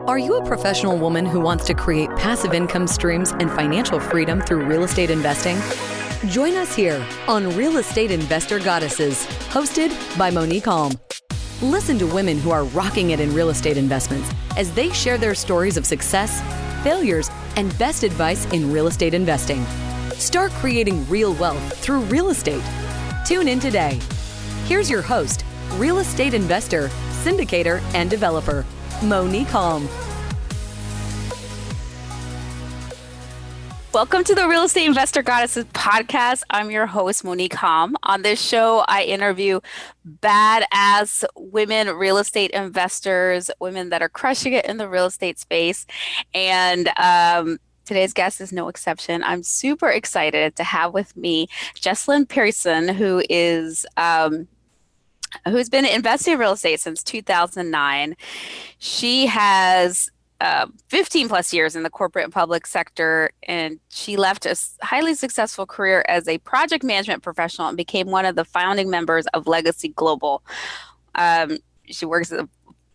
Are you a professional woman who wants to create passive income streams and financial freedom through real estate investing? Join us here on Real Estate Investor Goddesses, hosted by Monick Halm. Listen to women who are rocking it in real estate investments as they share their stories of success, failures, and best advice in real estate investing. Start creating real wealth through real estate. Tune in today. Here's your host, real estate investor, syndicator, and developer, Monick Halm. Welcome to the Real Estate Investor Goddesses podcast. I'm your host, Monick Halm. On this show, I interview badass women real estate investors, women that are crushing it in the real estate space. And today's guest is no exception. I'm super excited to have with me Jessilyn Persson, who's been investing in real estate since 2009. She has 15 plus years in the corporate and public sector, and she left a highly successful career as a project management professional and became one of the founding members of Legacy Global. She works as a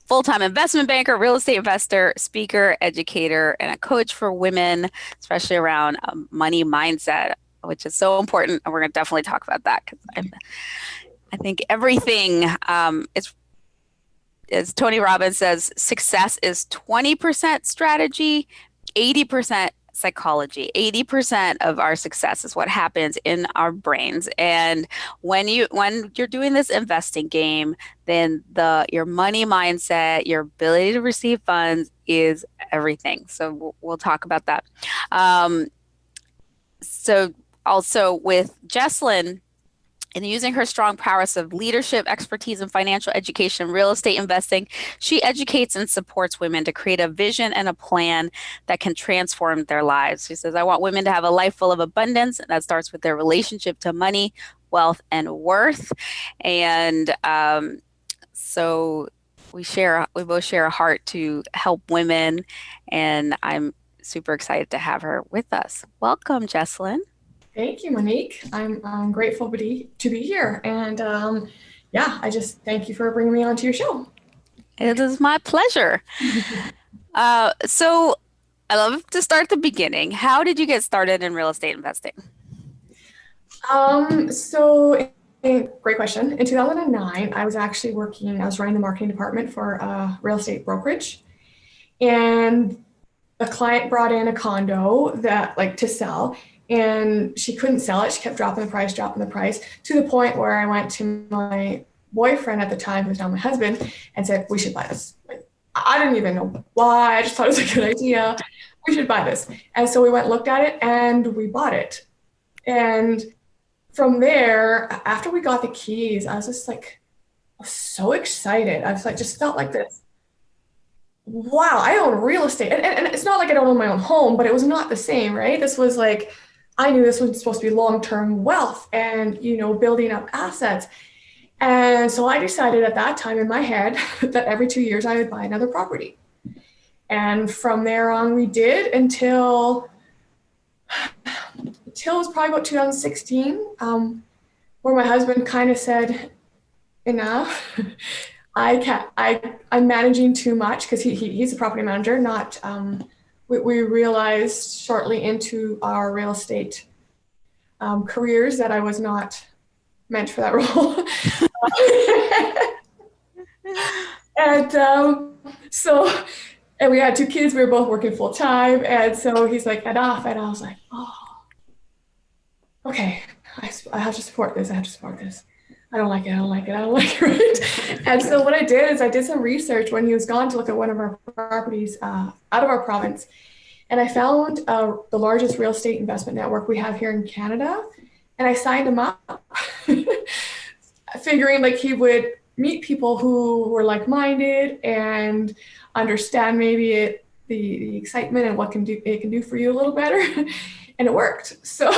full-time investment banker, real estate investor, speaker, educator, and a coach for women, especially around money mindset, which is so important. And we're going to definitely talk about that because I think everything is, as Tony Robbins says, success is 20% strategy, 80% psychology. 80% of our success is what happens in our brains. And when you're doing this investing game, then your money mindset, your ability to receive funds is everything. So we'll talk about that. So also with Jessilyn, and using her strong prowess of leadership, expertise in financial education, real estate investing, she educates and supports women to create a vision and a plan that can transform their lives. She says, I want women to have a life full of abundance, and that starts with their relationship to money, wealth, and worth. And so we both share a heart to help women, and I'm super excited to have her with us. Welcome, Jessilyn. Thank you, Monick. I'm grateful to be here. And I just thank you for bringing me onto your show. It is my pleasure. So I love to start at the beginning. How did you get started in real estate investing? Great question. In 2009, I was running the marketing department for a real estate brokerage. And a client brought in a condo to sell. And she couldn't sell it. She kept dropping the price to the point where I went to my boyfriend at the time, who's now my husband, and said, we should buy this. I didn't even know why. I just thought it was a good idea. We should buy this. And so we went, looked at it, and we bought it. And from there, after we got the keys, I was just so excited. I was just felt like this. Wow, I own real estate. And it's not like I don't own my own home, but it was not the same, right? This was I knew this was supposed to be long-term wealth and, building up assets. And so I decided at that time in my head that every 2 years I would buy another property. And from there on we did until it was probably about 2016, where my husband kind of said, enough. I'm managing too much because he's a property manager, not we realized shortly into our real estate careers that I was not meant for that role. And we had 2 kids. We were both working full time. And so he's like, enough. And I was like, oh, okay, I have to support this. I don't like it, right? And so what I did is I did some research when he was gone to look at one of our properties out of our province. And I found the largest real estate investment network we have here in Canada. And I signed him up, figuring he would meet people who were like-minded and understand maybe the excitement and what it can do for you a little better. And it worked. So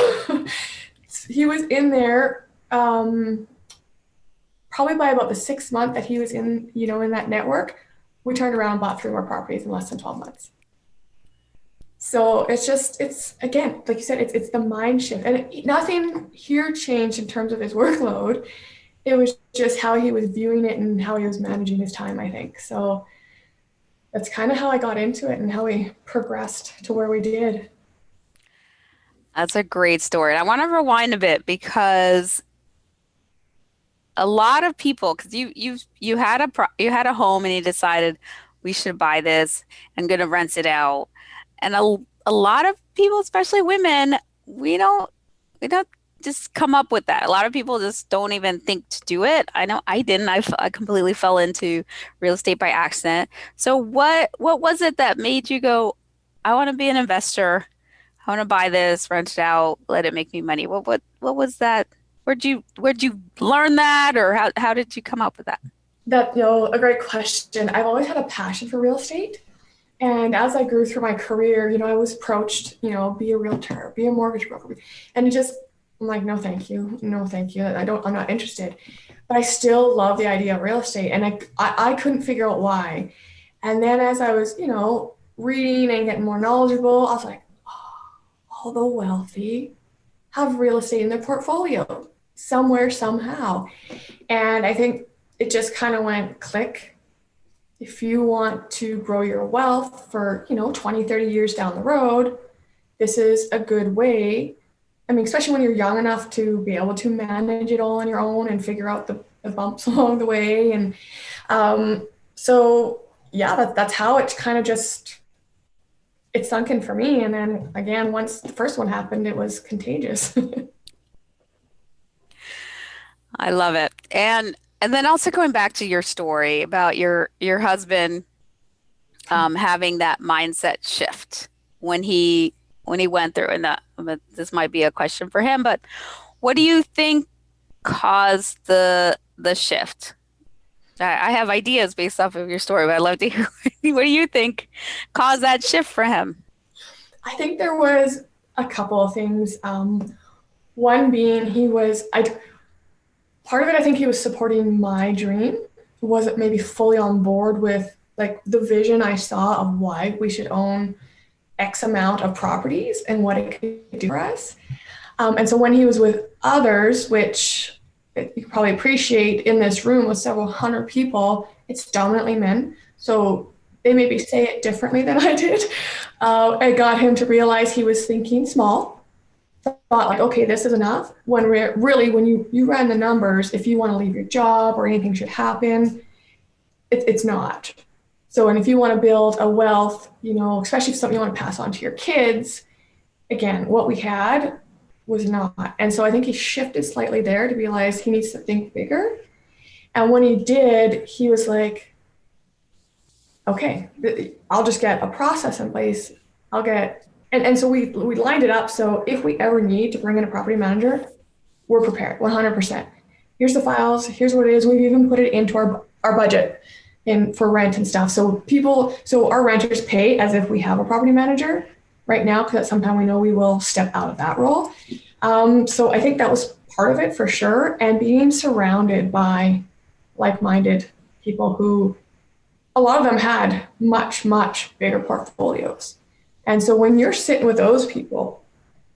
he was in there probably by about the 6th month that he was in that network, we turned around and bought 3 more properties in less than 12 months. So it's again, like you said, it's the mind shift, and nothing here changed in terms of his workload. It was just how he was viewing it and how he was managing his time, I think. So that's kind of how I got into it and how we progressed to where we did. That's a great story. I want to rewind a bit because a lot of people, because you had you had a home and you decided we should buy this and going to rent it out, and a lot of people, especially women, we don't just come up with that. A lot of people just don't even think to do it. I know I didn't. I completely fell into real estate by accident. So what was it that made you go, I want to be an investor. I want to buy this, rent it out, let it make me money. What was that? Where'd you learn that, or how did you come up with that? That, a great question. I've always had a passion for real estate. And as I grew through my career, I was approached, be a realtor, be a mortgage broker. And I'm like, no, thank you. No, thank you. I'm not interested. But I still love the idea of real estate. And I couldn't figure out why. And then as I was, reading and getting more knowledgeable, I was like, all the wealthy have real estate in their portfolio somewhere, somehow. And I think it just kind of went click. If you want to grow your wealth for, 20, 30 years down the road, this is a good way. I mean, especially when you're young enough to be able to manage it all on your own and figure out the bumps along the way. And so, yeah, that's how it kind of just, it sunk in for me. And then again, once the first one happened, it was contagious. I love it. And then also going back to your story about your husband having that mindset shift when he went through, and this might be a question for him, but what do you think caused the shift? I have ideas based off of your story, but I'd love to hear what do you think caused that shift for him? I think there was a couple of things. One being part of it, I think he was supporting my dream. He wasn't maybe fully on board with like the vision I saw of why we should own X amount of properties and what it could do for us. And so when he was with others, which you probably appreciate in this room with several hundred people, it's dominantly men. So they maybe say it differently than I did. I got him to realize he was thinking small. Thought like, okay, this is enough. When when you ran the numbers, if you want to leave your job or anything should happen, it's not. So, and if you want to build a wealth, especially if something you want to pass on to your kids, again, what we had was not. And so I think he shifted slightly there to realize he needs to think bigger. And when he did, he was like, okay, I'll just get a process in place. And so we lined it up. So if we ever need to bring in a property manager, we're prepared 100%. Here's the files. Here's what it is. We've even put it into our budget for rent and stuff. So our renters pay as if we have a property manager right now, because at some time we know we will step out of that role. So I think that was part of it for sure. And being surrounded by like-minded people who, a lot of them had much, much bigger portfolios. And so when you're sitting with those people,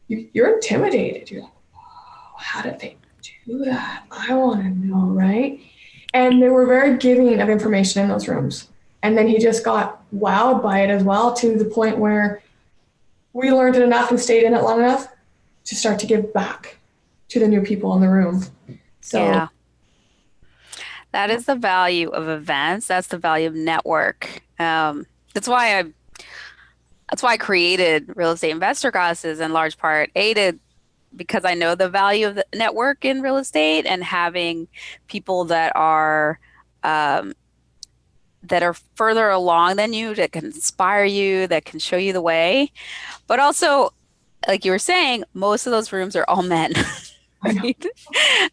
you're intimidated. You're like, oh, how did they do that? I want to know, right? And they were very giving of information in those rooms. And then he just got wowed by it as well, to the point where we learned it enough and stayed in it long enough to start to give back to the new people in the room. So yeah. That is the value of events. That's the value of network. That's why I created Real Estate Investor Goddesses in large part, because I know the value of the network in real estate and having people that are further along than you, that can inspire you, that can show you the way. But also, like you were saying, most of those rooms are all men. Right?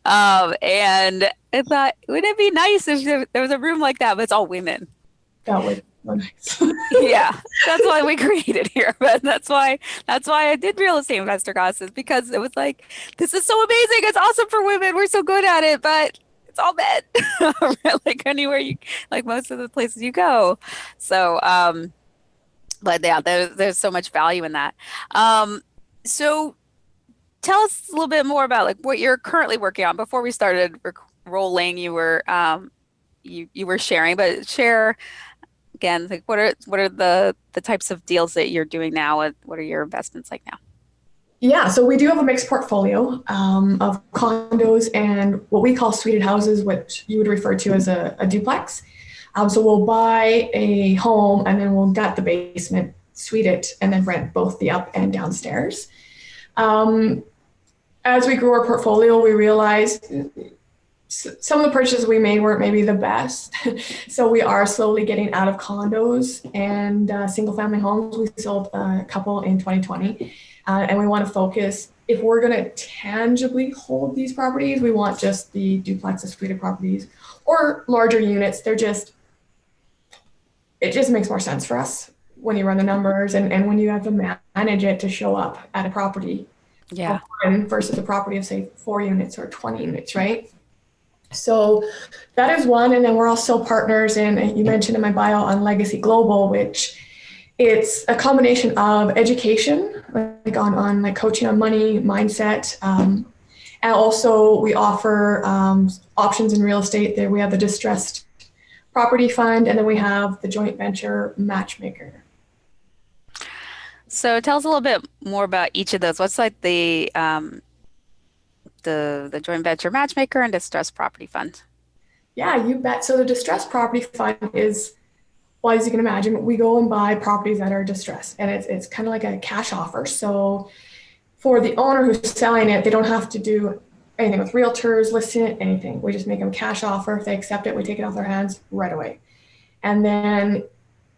And I thought, wouldn't it be nice if there was a room like that, but it's all women? That would be nice. Yeah, that's why we created here. But that's why I did Real Estate Investor Goddesses, because it was like, this is so amazing. It's awesome for women. We're so good at it, but it's all men. Like anywhere like most of the places you go. So, but yeah, there's so much value in that. So tell us a little bit more about like what you're currently working on. Before we started rolling, you were you were sharing, but again, like what are the types of deals that you're doing now? What are your investments like now? Yeah, so we do have a mixed portfolio of condos and what we call suited houses, which you would refer to as a duplex. So we'll buy a home and then we'll gut the basement, suite it, and then rent both the up and downstairs. As we grew our portfolio, we realized some of the purchases we made weren't maybe the best. So we are slowly getting out of condos and single family homes. We sold a couple in 2020. And we want to focus, if we're going to tangibly hold these properties, we want just the duplex suite properties or larger units. It just makes more sense for us when you run the numbers and when you have to manage it to show up at a property. Yeah. Versus a property of say 4 units or 20 units, right? So that is one. And then we're also partners in, you mentioned in my bio, on Legacy Global, which it's a combination of education, like on like coaching on money, mindset. And also we offer options in real estate. There we have the distressed property fund, and then we have the joint venture Matchmaker. So tell us a little bit more about each of those. What's like the joint venture Matchmaker and distressed property fund? Yeah, you bet. So the distressed property fund is, well, as you can imagine, we go and buy properties that are distressed, and it's kind of like a cash offer. So for the owner who's selling it, they don't have to do anything with realtors, listing it, anything. We just make them a cash offer. If they accept it, we take it off their hands right away. And then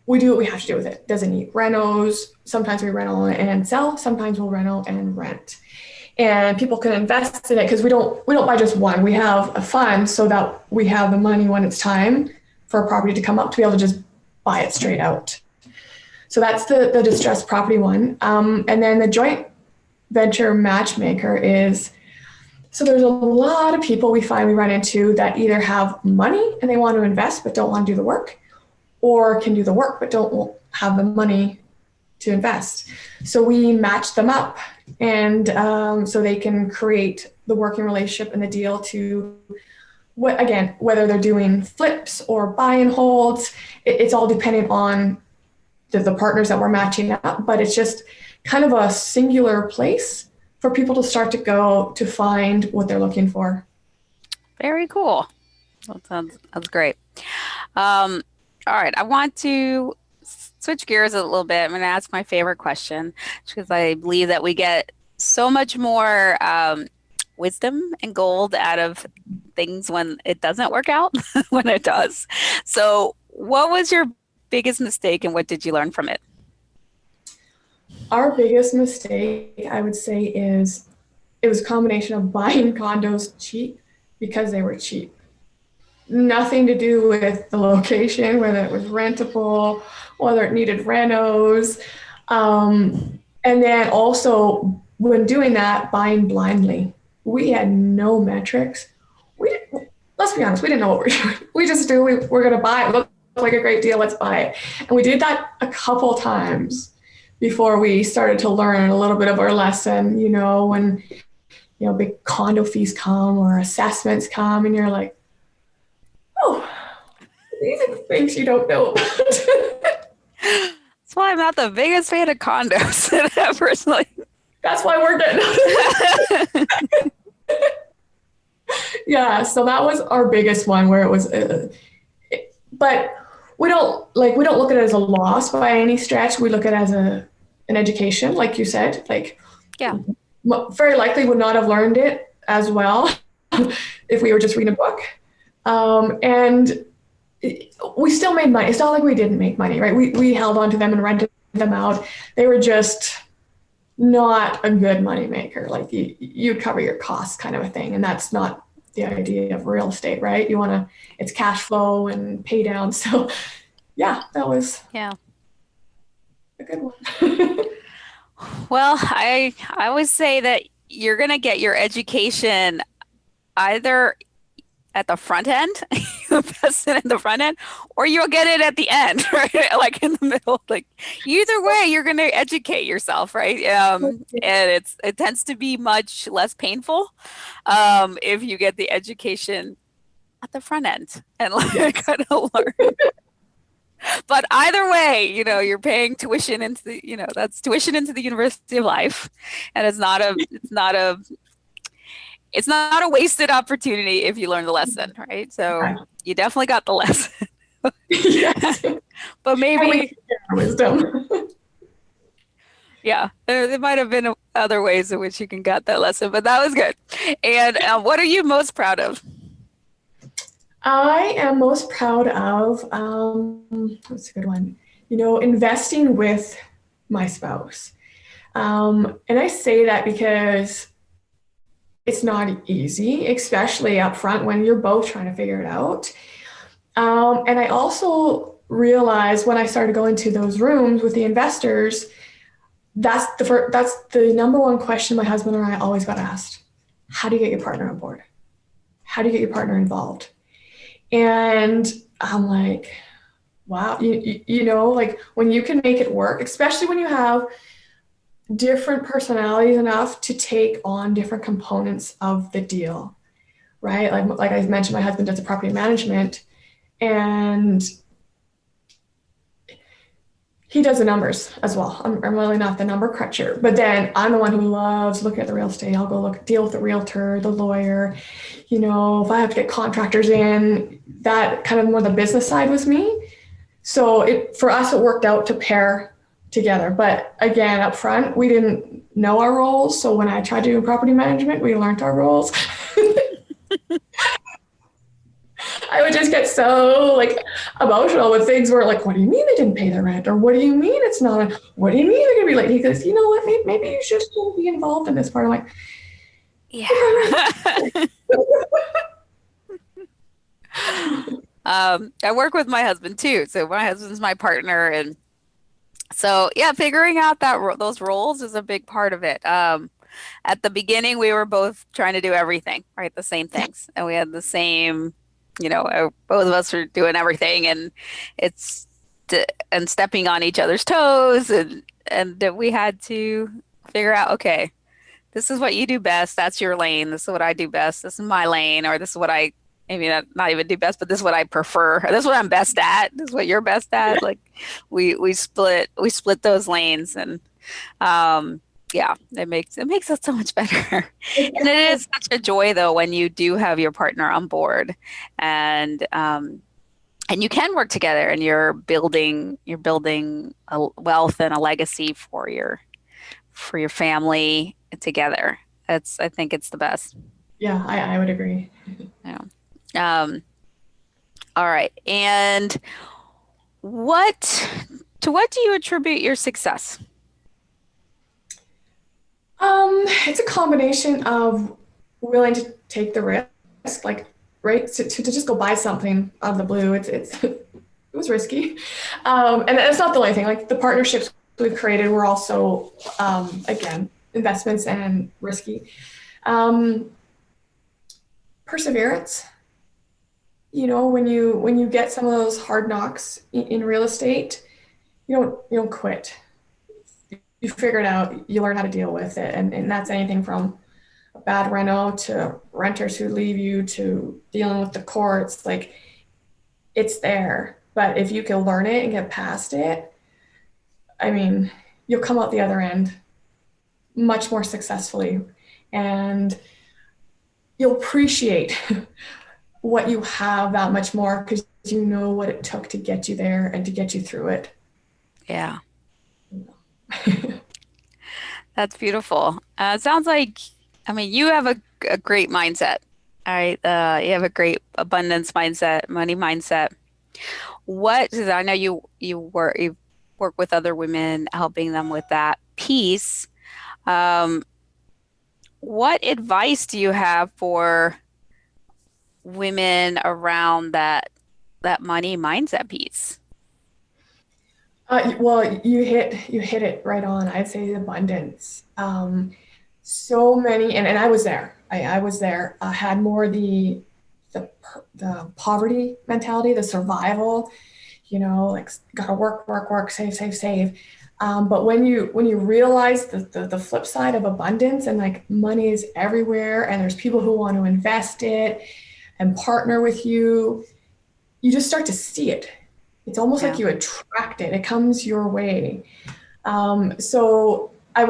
we do what we have to do with it. Doesn't need renos. Sometimes we reno and sell. Sometimes we'll reno and rent. And people can invest in it because we don't buy just one. We have a fund so that we have the money when it's time for a property to come up to be able to just buy it straight out. So that's the distressed property one. And then the joint venture Matchmaker is, so there's a lot of people we run into that either have money and they want to invest but don't want to do the work, or can do the work but don't have the money to invest. So we match them up, and so they can create the working relationship and the deal to whether they're doing flips or buy and holds, it's all dependent on the partners that we're matching up, but it's just kind of a singular place for people to start to go to find what they're looking for. Very cool. That's great. All right. I want to switch gears a little bit. I'm going to ask my favorite question because I believe that we get so much more wisdom and gold out of things when it doesn't work out when it does. So what was your biggest mistake and what did you learn from it? Our biggest mistake, I would say, is it was a combination of buying condos cheap because they were cheap. Nothing to do with the location, whether it was rentable, whether it needed renos. And then also when doing that, buying blindly. We had no metrics. Let's be honest, we didn't know what we're doing. We just knew we're going to buy it. Look like a great deal, let's buy it. And we did that a couple times before we started to learn a little bit of our lesson, when, big condo fees come or assessments come and you're like, oh, these are things you don't know about. That's why I'm not the biggest fan of condos personally. That's why we're getting Yeah, so that was our biggest one where it was, but we don't look at it as a loss by any stretch. We look at it as an education, like you said. Yeah, very likely would not have learned it as well if we were just reading a book. And we still made money. It's not like we didn't make money, right? We held on to them and rented them out. They were just not a good money maker. Like you'd cover your costs kind of a thing. And that's not the idea of real estate, right? It's cash flow and pay down. So yeah, that was a good one. Well, I always say that you're going to get your education either at the front end, you invest it in the front end, or you'll get it at the end, right? Like in the middle. Like either way, you're going to educate yourself, right? And it tends to be much less painful if you get the education at the front end and kind of learn. But either way, you're paying tuition into that's tuition into the University of Life. And it's not a wasted opportunity if you learn the lesson, right? So Right. you definitely got the lesson. Yes. But And we maybe, can share our wisdom. yeah, there might have been other ways in which you can get that lesson, but that was good. And what are you most proud of? I am most proud of, what's a good one? Investing with my spouse. And I say that because it's not easy, especially up front when you're both trying to figure it out. And I also realized when I started going to those rooms with the investors, that's the number one question my husband and I always got asked. How do you get your partner on board? How do you get your partner involved? And I'm like, wow, like when you can make it work, especially when you have different personalities enough to take on different components of the deal, right? Like I mentioned, my husband does the property management and he does the numbers as well. I'm really not the number cruncher, but then I'm the one who loves looking at the real estate. I'll go deal with the realtor, the lawyer, if I have to get contractors in, that kind of more the business side was me. So for us, it worked out to pair together. But again, up front, we didn't know our roles. So when I tried to do property management, we learned our roles. I would just get so emotional with things where what do you mean they didn't pay their rent? Or what do you mean it's not? What do you mean they're going to be late? He goes, you know what? Maybe you should still be involved in this part. I'm like, Yeah. I work with my husband too. So my husband's my partner. And so, yeah, figuring out those roles is a big part of it. At the beginning, we were both trying to do everything, right? The same things. And we had the same, both of us were doing everything and and stepping on each other's toes. And that we had to figure out, okay, this is what you do best. That's your lane. This is what I do best. This is my lane. Or this is what I maybe not even do best, but this is what I prefer. Or this is what I'm best at. This is what you're best at. We split those lanes and yeah, it makes it so much better. And it is such a joy though when you do have your partner on board and you can work together and you're building a wealth and a legacy for your family together. I think it's the best. Yeah, I would agree. Yeah. All right. And to what do you attribute your success? It's a combination of willing to take the risk, right? To just go buy something out of the blue. It was risky. And it's not the only thing. The partnerships we've created were also, again, investments and risky. Perseverance. When you get some of those hard knocks in real estate, you don't quit. You figure it out, you learn how to deal with it. And that's anything from a bad reno to renters who leave you to dealing with the courts. It's there. But if you can learn it and get past it, you'll come out the other end much more successfully. And you'll appreciate what you have that much more because you know what it took to get you there and to get you through it. Yeah. That's beautiful. It sounds like, you have a great mindset. All right. You have a great abundance mindset, money mindset. Because I know you work with other women, helping them with that piece. What advice do you have for women around that money mindset piece? Well, you hit it right on. I'd say the abundance. So many, and I was there. I was there. I had more the poverty mentality, the survival. Gotta work, save. But when you realize the flip side of abundance and money is everywhere, and there's people who want to invest it and partner with you, you just start to see it. It's almost Yeah. like you attract it. It comes your way. So that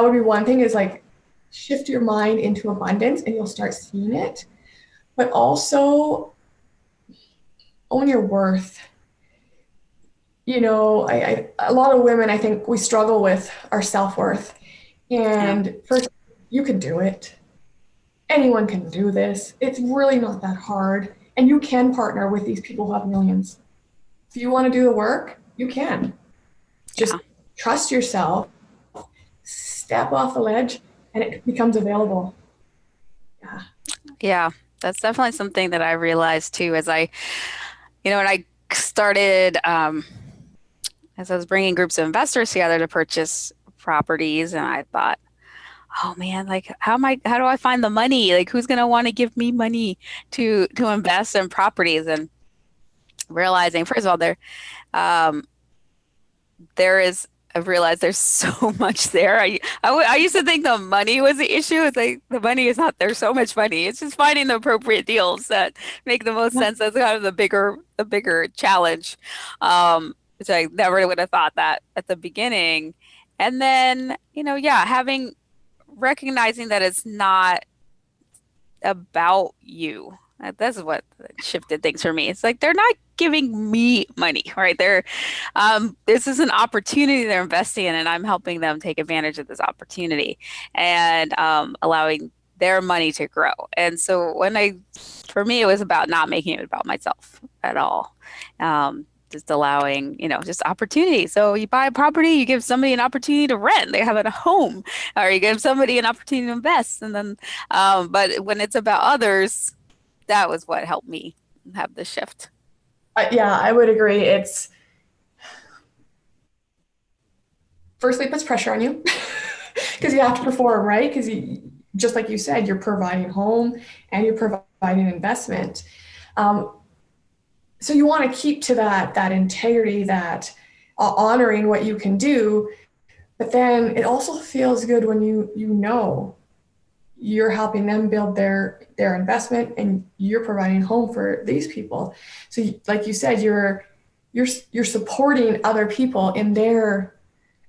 would be one thing, is like shift your mind into abundance and you'll start seeing it. But also own your worth. A lot of women, I think we struggle with our self-worth. Yeah. And first, you can do it. Anyone can do this. It's really not that hard. And you can partner with these people who have millions. If you want to do the work, you can. Just Yeah. trust yourself, step off the ledge, and it becomes available. Yeah. Yeah. That's definitely something that I realized too, as when I started, as I was bringing groups of investors together to purchase properties, and I thought, oh man, like how do I find the money? Like who's going to want to give me money to invest in properties? And realizing, first of all, um, there is, I've realized there's so much there. I used to think the money was the issue. It's like the money is not, there's so much money. It's just finding the appropriate deals that make the most sense. That's kind of the bigger challenge. Which I never would have thought that at the beginning. And then, yeah, recognizing that it's not about you. That's what shifted things for me. It's like they're not giving me money, right? This is an opportunity they're investing in, and I'm helping them take advantage of this opportunity and allowing their money to grow. And so for me, it was about not making it about myself at all. Just allowing, just opportunity. So you buy a property, you give somebody an opportunity to rent, they have a home, or you give somebody an opportunity to invest. And then, but when it's about others, that was what helped me have the shift. Yeah, I would agree. Firstly, it puts pressure on you because you have to perform, right? Because just like you said, you're providing home and you're providing investment. So you want to keep to that integrity, that honoring what you can do. But then it also feels good when you you're helping them build their investment and you're providing home for these people. So like you said, you're supporting other people in their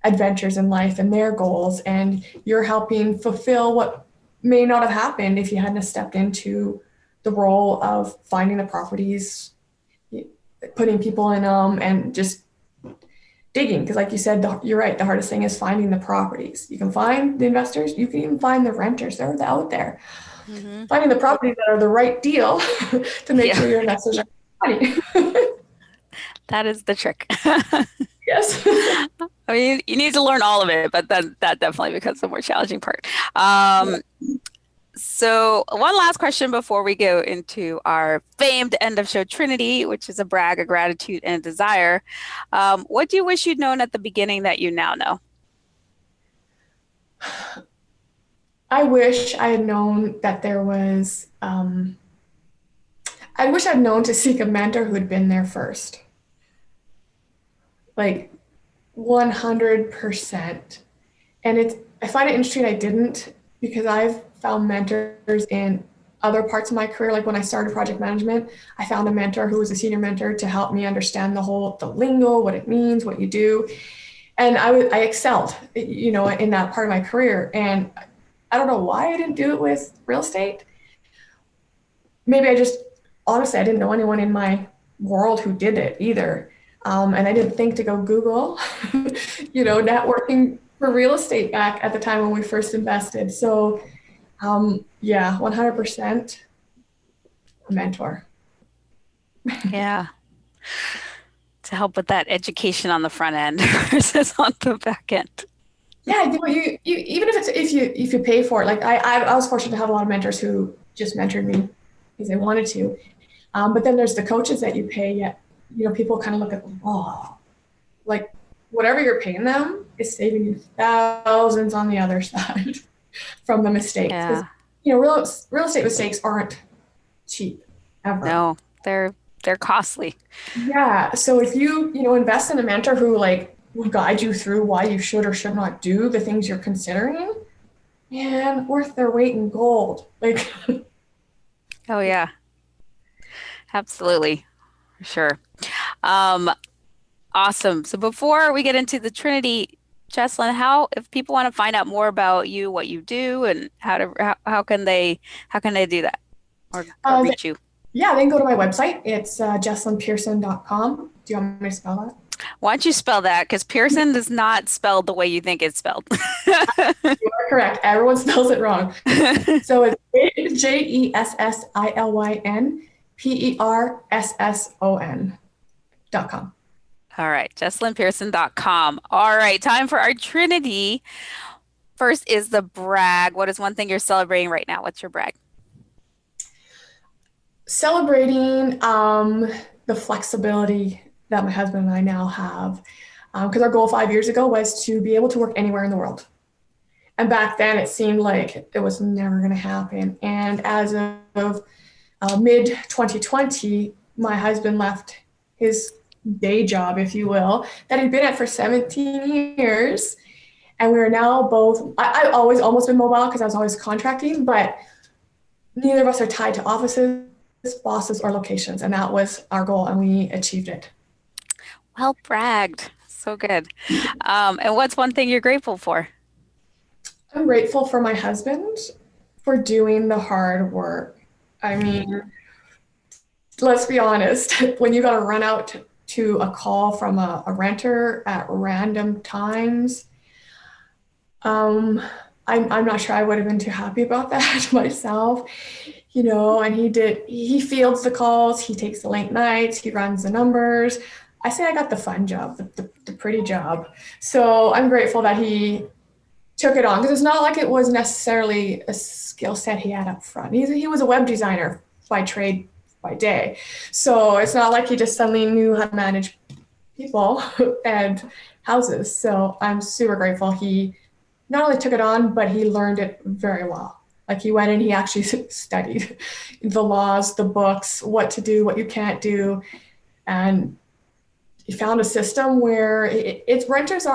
adventures in life and their goals, and you're helping fulfill what may not have happened if you hadn't stepped into the role of finding the properties, putting people in them, and just digging. Because like you said, you're right, the hardest thing is finding the properties. You can find the investors, you can even find the renters. They're out there. Mm-hmm. Finding the properties that are the right deal to make sure your investors are money. That is the trick. Yes. I mean, you need to learn all of it, but then that definitely becomes the more challenging part. So one last question before we go into our famed end of show Trinity, which is a brag, a gratitude, and a desire. What do you wish you'd known at the beginning that you now know? I wish I had known that there was, I wish I'd known to seek a mentor who had been there first. Like 100%. And I find it interesting I didn't, because I've found mentors in other parts of my career. Like when I started project management, I found a mentor who was a senior mentor to help me understand the lingo, what it means, what you do. And I excelled, in that part of my career. And I don't know why I didn't do it with real estate. Maybe honestly, I didn't know anyone in my world who did it either. And I didn't think to go Google, networking for real estate back at the time when we first invested. So, yeah, 100% a mentor. Yeah. To help with that education on the front end versus on the back end. Yeah, you even if you pay for it. Like I was fortunate to have a lot of mentors who just mentored me because they wanted to. But then there's the coaches that you pay. Yet, people kind of look at them, like whatever you're paying them is saving you thousands on the other side from the mistakes. Yeah. Real estate mistakes aren't cheap ever. No, they're costly. Yeah. So if you invest in a mentor who will guide you through why you should or should not do the things you're considering, man, worth their weight in gold. Oh yeah. Absolutely. For sure. Awesome. So before we get into the Trinity, Jessilyn, if people want to find out more about you, what you do, and how can they do that or reach you? Yeah, they can go to my website. It's JessilynPersson.com. Do you want me to spell that? Why don't you spell that? Because Pearson is not spelled the way you think it's spelled. You are correct. Everyone spells it wrong. So it's JessilynPersson.com. All right, JessilynPersson.com. All right, time for our Trinity. First is the brag. What is one thing you're celebrating right now? What's your brag? Celebrating the flexibility that my husband and I now have. Because our goal 5 years ago was to be able to work anywhere in the world. And back then it seemed like it was never going to happen. And as of mid-2020, my husband left his day job, if you will, that he'd been at for 17 years. And we are now both, I've always almost been mobile because I was always contracting, but neither of us are tied to offices, bosses, or locations. And that was our goal, and we achieved it. Well bragged. So good. And what's one thing you're grateful for? I'm grateful for my husband for doing the hard work. I mean, let's be honest, when you got to run out to a call from a renter at random times, I'm not sure I would have been too happy about that myself, and he fields the calls, he takes the late nights, he runs the numbers. I say I got the fun job, the pretty job. So I'm grateful that he took it on, because it's not like it was necessarily a skill set he had up front. He was a web designer by trade, by day. So it's not like he just suddenly knew how to manage people and houses. So I'm super grateful. He not only took it on, but he learned it very well. Like he went and he actually studied the laws, the books, what to do, what you can't do. And he found a system where renters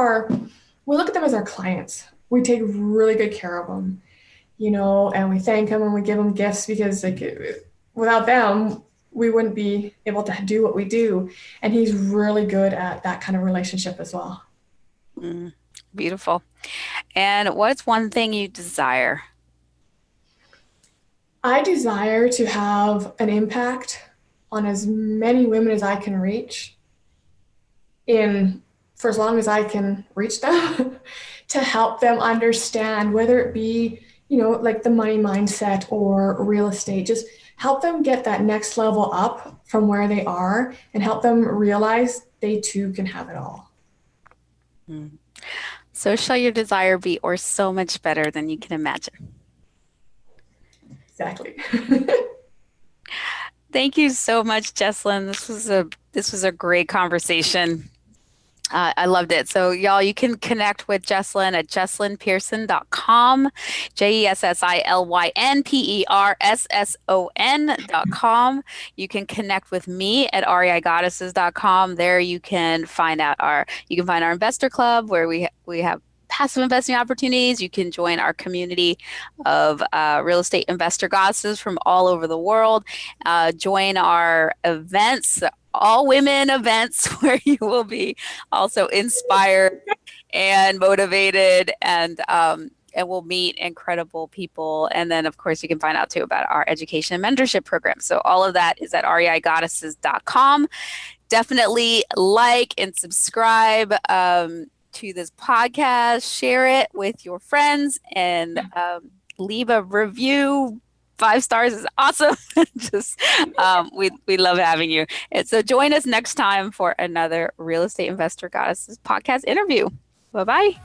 we look at them as our clients. We take really good care of them, and we thank them and we give them gifts, because without them, we wouldn't be able to do what we do. And he's really good at that kind of relationship as well. Beautiful. And what's one thing you desire? I desire to have an impact on as many women as I can reach for as long as I can reach them, to help them understand, whether it be, like the money mindset or real estate, just help them get that next level up from where they are and help them realize they too can have it all. So shall your desire be, or so much better than you can imagine. Exactly. Thank you so much, Jessilyn. This was a great conversation. I loved it. So y'all, you can connect with Jessilyn at JessilynPersson.com, JessilynPersson.com. You can connect with me at reigoddesses.com. There you can find our investor club, where we have passive investing opportunities. You can join our community of real estate investor goddesses from all over the world. Join our events, all women events, where you will be also inspired and motivated, and we'll meet incredible people. And then, of course, you can find out too about our education and mentorship program. So all of that is at reigoddesses.com. Definitely like and subscribe to this podcast, share it with your friends, and leave a review. 5 stars is awesome. We love having you. And so join us next time for another Real Estate Investor Goddesses podcast interview. Bye-bye.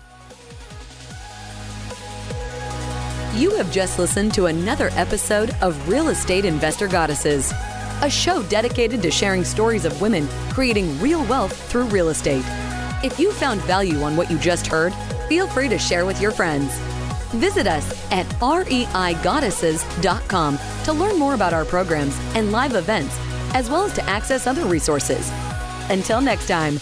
You have just listened to another episode of Real Estate Investor Goddesses, a show dedicated to sharing stories of women creating real wealth through real estate. If you found value on what you just heard, feel free to share with your friends. Visit us at reigoddesses.com to learn more about our programs and live events, as well as to access other resources. Until next time.